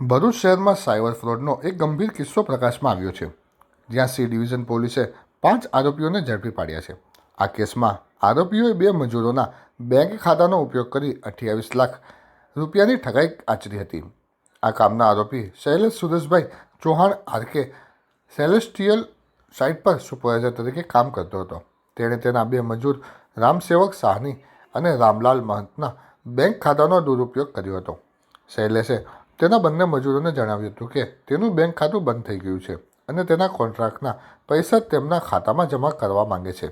ભરૂચ શહેરમાં સાયબર ફ્રોડનો એક ગંભીર કિસ્સો પ્રકાશમાં આવ્યો છે, જ્યાં સી ડિવિઝન પોલીસે 5 આરોપીઓને ઝડપી પાડ્યા છે. આ કેસમાં આરોપીઓએ 2 મજૂરોના બેંક ખાતાનો ઉપયોગ કરી 28 લાખ રૂપિયાની ઠગાઈ આચરી હતી. આ કામના આરોપી Shailesh Sureshbhai Chauhan RK celestial site પર સુપરવાઇઝર તરીકે કામ કરતો હતો. તેણે તેના 2 મજૂર રામસેવક સાહની અને રામલાલ મહંતના બેંક ખાતાનો દુરુપયોગ કર્યો હતો. શૈલેષે તેના બંને મજૂરોને જણાવ્યું હતું કે તેનું બેંક ખાતું બંધ થઈ ગયું છે અને તેના કોન્ટ્રાક્ટના પૈસા તેમના ખાતામાં જમા કરવા માંગે છે.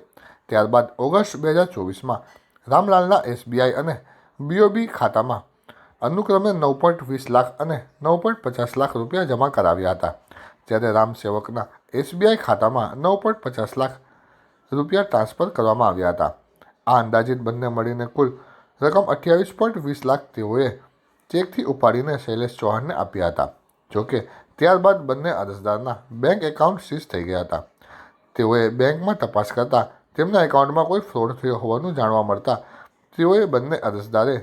ત્યારબાદ ઓગસ્ટ 2024માં રામલાલના એસબીઆઈ અને બીઓબી ખાતામાં અનુક્રમે 9.20 લાખ અને 9.50 લાખ રૂપિયા જમા કરાવ્યા હતા, જ્યારે રામસેવકના એસબીઆઈ ખાતામાં 9.50 લાખ રૂપિયા ટ્રાન્સફર કરવામાં આવ્યા હતા. આ અંદાજિત બંને મળીને કુલ રકમ 28.20 લાખ તેઓએ ચેકથી ઉપાડીને શૈલેષ ચૌહાણને આપ્યા હતા. જોકે ત્યારબાદ બંને અરજદારના બેંક એકાઉન્ટ સીઝ થઈ ગયા હતા. તેઓએ બેંકમાં તપાસ કરતા તેમના એકાઉન્ટમાં કોઈ ફ્રોડ થયો હોવાનું જાણવા મળતા તેઓએ બંને અરજદારે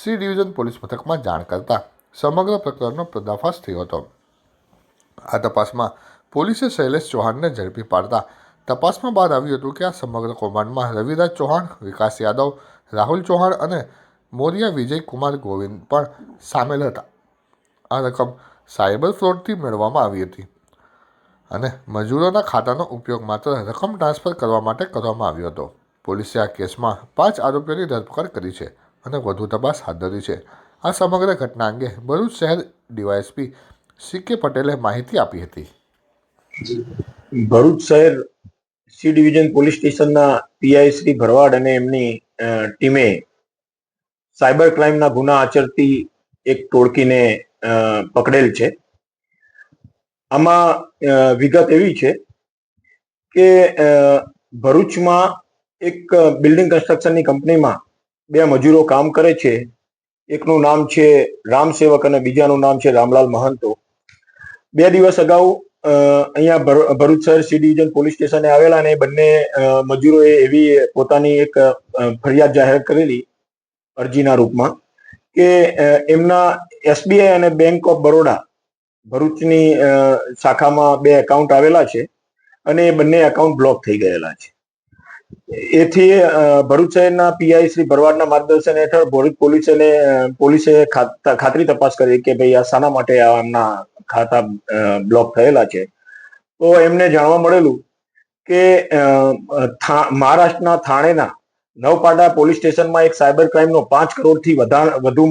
સી ડિવિઝન પોલીસ મથકમાં જાણ કરતા સમગ્ર પ્રકરણનો પર્દાફાશ થયો હતો. આ તપાસમાં પોલીસે શૈલેષ ચૌહાણને ઝડપી પાડતા તપાસમાં બહાર આવ્યું હતું કે આ સમગ્ર કૌભાંડમાં રવિરાજ ચૌહાણ, વિકાસ યાદવ, રાહુલ ચૌહાણ અને મોરિયા વિજય કુમાર ગોવિંદ પણ સામેલ હતા. આ રકમ સાયબર ફ્રોડથી મેળવવામાં આવી હતી અને મજૂરોના ખાતાનો ઉપયોગ માત્ર રકમ ટ્રાન્સફર કરવા માટે કરવામાં આવ્યો હતો. પોલીસે આ કેસમાં 5 આરોપીઓની ધરપકડ કરી છે અને વધુ તપાસ હાથ ધરી છે. આ સમગ્ર ઘટના અંગે ભરૂચ શહેર ડીવાયએસપી સી.કે. પટેલે માહિતી આપી હતી. ભરૂચ શહેર સી ડિવિઝન પોલીસ સ્ટેશનના પીઆઈ શ્રી ભરવાડ અને એમની ટીમે સાયબર ક્રાઇમના ગુના આચરતી એક ટોળકીને પકડેલ છે. આમાં વિગત એવી છે કે ભરૂચમાં એક બિલ્ડિંગ કન્સ્ટ્રક્શનની કંપનીમાં 2 મજૂરો કામ કરે છે. એકનું નામ છે રામસેવક અને બીજાનું નામ છે રામલાલ મહંતો. 2 દિવસ અગાઉ અહીંયા ભરૂચ શહેર સી ડિવિઝન પોલીસ સ્ટેશને આવેલા અને બંને મજૂરોએ એવી પોતાની એક ફરિયાદ જાહેર કરેલી અરજીના રૂપમાં કે એમના એસબીઆઈ અને બેંક ઓફ બરોડા ભરૂચની શાખામાં 2 એકાઉન્ટ આવેલા છે અને એ બંને એકાઉન્ટ બ્લોક થઈ ગયેલા છે. એથી ભરૂચ શહેરના પીઆઈ શ્રી ભરવાડના માર્ગદર્શન હેઠળ ભરૂચ પોલીસે ખાતરી તપાસ કરી કે ભાઈ આ શાના માટે એમના ખાતા બ્લોક થયેલા છે. તો એમને જાણવા મળેલું કે મહારાષ્ટ્રના થાણેના નવપાડા પોલીસ સ્ટેશનમાં એક સાયબર ક્રાઇમનો 5 કરોડથી વધુ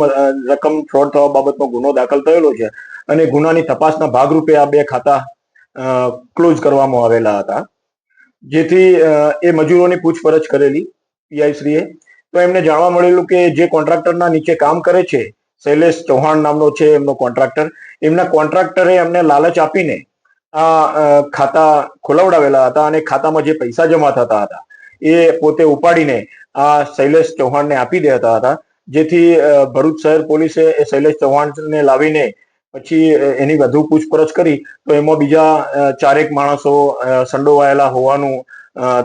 રકમ ફ્રોડ થવા બાબતનો ગુનો દાખલ થયેલો છે અને ગુનાની તપાસના ભાગરૂપે આ 2 ખાતા ક્લોઝ કરવામાં આવેલા હતા. જેથી એ મજૂરોની પૂછપરછ કરેલી પીઆઈ શ્રીએ તો એમને જાણવા મળેલું કે જે કોન્ટ્રાક્ટરના નીચે કામ કરે છે, શૈલેષ ચૌહાણ નામનો છે એમનો કોન્ટ્રાક્ટર, એમના કોન્ટ્રાક્ટરે એમને લાલચ આપીને આ ખાતા ખોલાવડાવેલા હતા અને ખાતામાં જે પૈસા જમા થતા હતા એ પોતે ઉપાડીને આ શૈલેષ ચૌહાણને આપી દેતા હતા. જેથી ભરૂચ શહેર પોલીસે એ શૈલેષ ચૌહાણને લાવીને પછી એની વધુ પૂછપરછ કરી તો એમાં બીજા 4 માણસો સંડોવાયેલા હોવાનું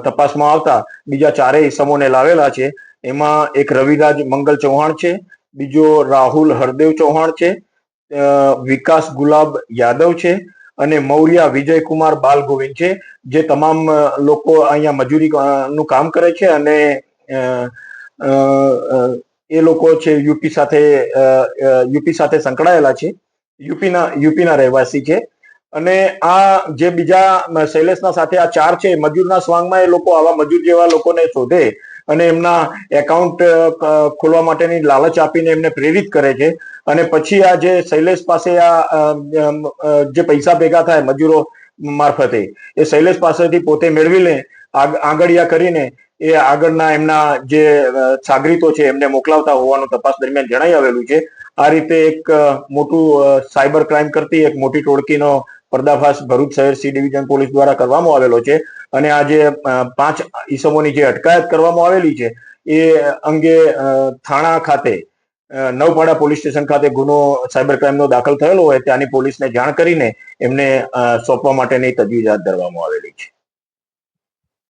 તપાસમાં આવતા બીજા 4 ઈસમોને લાવેલા છે. એમાં એક રવિરાજ મંગલ ચૌહાણ છે, બીજો રાહુલ હરદેવ ચૌહાણ છે, વિકાસ ગુલાબ યાદવ છે અને મૌર્યા વિજય કુમાર બાલ ગોવિંદ છે. જે તમામ લોકો અહીંયા મજૂરી નું કામ કરે છે અને એ લોકો છે યુપી સાથે સંકળાયેલા છે, યુપીના રહેવાસી છે. અને આ જે બીજા શૈલેષના સાથે આ 4 છે મજૂરના સ્વાંગમાં એ લોકો આવા મજૂર જેવા લોકોને શોધે અને એમના એકાઉન્ટ ખોલવા માટેની લાલચ આપીને એમને પ્રેરિત કરે છે અને પછી આ જે શૈલેષ પાસે આ જે પૈસા ભેગા થાય મજૂરો મારફતે એ શૈલેષ પાસેથી પોતે મેળવી લે, આંગળિયા કરીને એ આગળના એમના જે સાગરીતો છે એમને મોકલાવતા હોવાનું તપાસ દરમિયાન જણાઈ આવેલું છે. આ રીતે એક મોટું સાયબર ક્રાઇમ કરતી એક મોટી ટોળકીનો પર્દાફાશ ભરૂચ શહેર સી ડિવિઝન પોલીસ દ્વારા કરવામાં આવેલો છે અને આ જે 5 ઈસમોની જે અટકાયત કરવામાં આવેલી છે એ અંગે થાણા ખાતે નવપાડા પોલીસ સ્ટેશન ખાતે ગુનો સાયબર ક્રાઇમનો દાખલ થયેલો હોય ત્યાંની પોલીસને જાણ કરીને એમને સોંપવા માટેની તજવીજ હાથ ધરવામાં આવેલી છે.